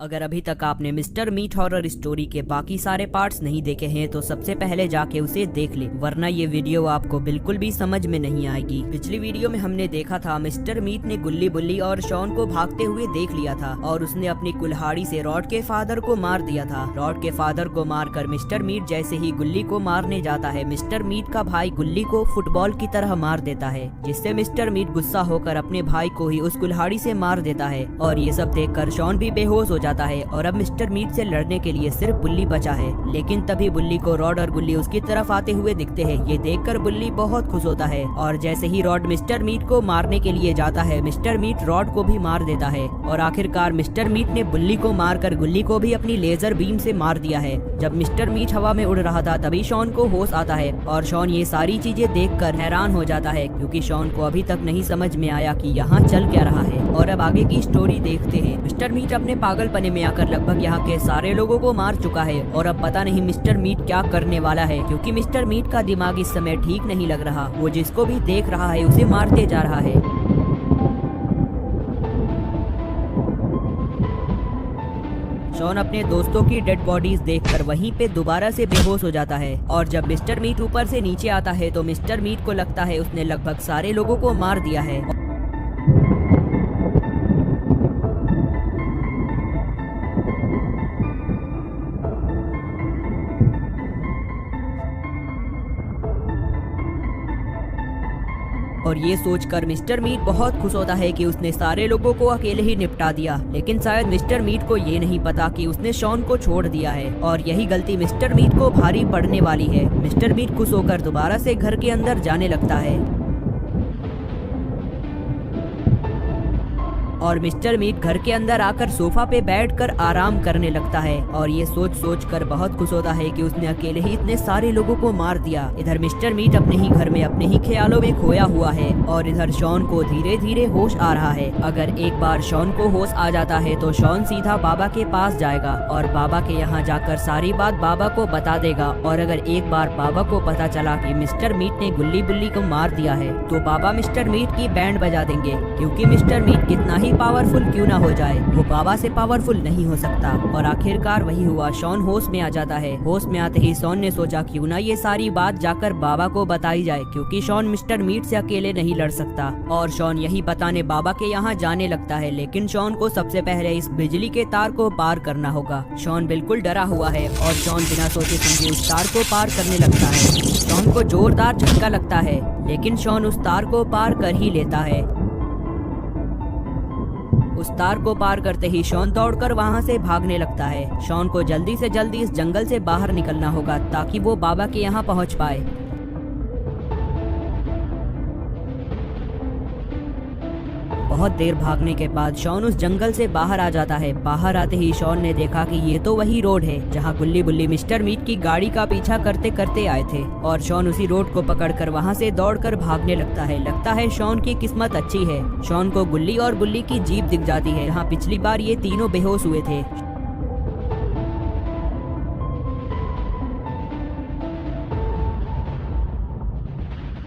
अगर अभी तक आपने मिस्टर मीट हॉरर स्टोरी के बाकी सारे पार्ट्स नहीं देखे हैं तो सबसे पहले जाके उसे देख ले, वरना ये वीडियो आपको बिल्कुल भी समझ में नहीं आएगी। पिछली वीडियो में हमने देखा था मिस्टर मीट ने गुल्ली बुल्ली और शॉन को भागते हुए देख लिया था और उसने अपनी कुल्हाड़ी से रॉड के फादर को मार दिया था। रॉड के फादर को मारकर मिस्टर मीट जैसे ही गुल्ली को मारने जाता है, मिस्टर मीट का भाई गुल्ली को फुटबॉल की तरह मार देता है, जिससे मिस्टर मीट गुस्सा होकर अपने भाई को ही उस कुल्हाड़ी से मार देता है। और ये सब देखकर शॉन भी बेहोश हो जाता है और अब मिस्टर मीट से लड़ने के लिए सिर्फ बुल्ली बचा है। लेकिन तभी बुल्ली को रॉड और गुल्ली उसकी तरफ आते हुए दिखते हैं। ये देखकर बुल्ली बहुत खुश होता है और जैसे ही रॉड मिस्टर मीट को मारने के लिए जाता है, मिस्टर मीट रॉड को भी मार देता है और आखिरकार मिस्टर मीट ने बुल्ली को मारकर गुल्ली को भी अपनी लेजर बीम से मार दिया है। जब मिस्टर मीट हवा में उड़ रहा था तभी शॉन को होश आता है और शॉन ये सारी चीजें देखकर हैरान हो जाता है, क्योंकि शॉन को अभी तक नहीं समझ में आया कि यहाँ चल क्या रहा है। और अब आगे की स्टोरी देखते हैं। मिस्टर मीट अपने पागलपने में आकर लगभग यहाँ के सारे लोगों को मार चुका है और अब पता नहीं मिस्टर मीट क्या करने वाला है, क्योंकि मिस्टर मीट का दिमाग इस समय ठीक नहीं लग रहा। वो जिसको भी देख रहा है उसे मारते जा रहा है। शॉन अपने दोस्तों की डेड बॉडीज देखकर वहीं पे दोबारा से बेहोश हो जाता है और जब मिस्टर मीट ऊपर से नीचे आता है तो मिस्टर मीट को लगता है उसने लगभग सारे लोगों को मार दिया है। और ये सोचकर मिस्टर मीट बहुत खुश होता है कि उसने सारे लोगों को अकेले ही निपटा दिया। लेकिन शायद मिस्टर मीट को ये नहीं पता कि उसने शॉन को छोड़ दिया है और यही गलती मिस्टर मीट को भारी पड़ने वाली है। मिस्टर मीट खुश होकर दोबारा से घर के अंदर जाने लगता है और मिस्टर मीट घर के अंदर आकर सोफा पे बैठकर आराम करने लगता है और ये सोच कर बहुत खुश होता है कि उसने अकेले ही इतने सारे लोगों को मार दिया। इधर मिस्टर मीट अपने ही घर में अपने ही ख्यालों में खोया हुआ है और इधर शॉन को धीरे धीरे होश आ रहा है। अगर एक बार शॉन को होश आ जाता है तो शॉन सीधा बाबा के पास जाएगा और बाबा के यहाँ जाकर सारी बात बाबा को बता देगा। और अगर एक बार बाबा को पता चला कि मिस्टर मीट ने गुल्ली बुल्ली को मार दिया है तो बाबा मिस्टर मीट की बैंड बजा देंगे, क्योंकि मिस्टर मीट कितना ही पावरफुल क्यों ना हो जाए, वो बाबा से पावरफुल नहीं हो सकता। और आखिरकार वही हुआ, शॉन होश में आ जाता है। होश में आते ही शॉन ने सोचा क्यों ना ये सारी बात जाकर बाबा को बताई जाए, क्योंकि शॉन मिस्टर मीट से अकेले नहीं लड़ सकता। और शॉन यही बताने बाबा के यहाँ जाने लगता है। लेकिन शॉन को सबसे पहले इस बिजली के तार को पार करना होगा। शॉन बिल्कुल डरा हुआ है और शॉन बिना सोचे समझे उस तार को पार करने लगता है। शॉन को जोरदार झटका लगता है, लेकिन शॉन उस तार को पार कर ही लेता है। उस तार को पार करते ही शॉन दौड़कर वहां से भागने लगता है। शॉन को जल्दी से जल्दी इस जंगल से बाहर निकलना होगा ताकि वो बाबा के यहाँ पहुंच पाए। बहुत देर भागने के बाद शॉन उस जंगल से बाहर आ जाता है। बाहर आते ही शॉन ने देखा कि ये तो वही रोड है जहाँ गुल्ली बुल्ली मिस्टर मीट की गाड़ी का पीछा करते करते आए थे और शॉन उसी रोड को पकड़कर वहाँ से दौड़कर भागने लगता है। लगता है शॉन की किस्मत अच्छी है। शॉन को गुल्ली और बुल्ली की जीप दिख जाती है, जहाँ पिछली बार ये तीनों बेहोश हुए थे।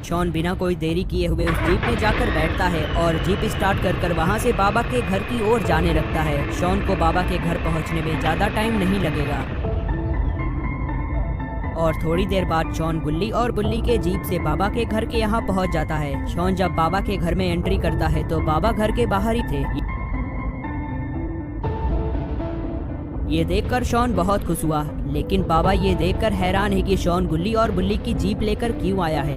शॉन बिना कोई देरी किए हुए उस जीप में जाकर बैठता है और जीप स्टार्ट कर वहां से बाबा के घर की ओर जाने लगता है। शॉन को बाबा के घर पहुंचने में ज्यादा टाइम नहीं लगेगा और थोड़ी देर बाद शॉन गुल्ली और बुल्ली के जीप से बाबा के घर के यहाँ पहुंच जाता है। शॉन जब बाबा के घर में एंट्री करता है तो बाबा घर के बाहर ही थे। ये देखकर शॉन बहुत खुश हुआ, लेकिन बाबा ये देखकर हैरान है कि शॉन गुल्ली और बुल्ली की जीप लेकर क्यों आया है।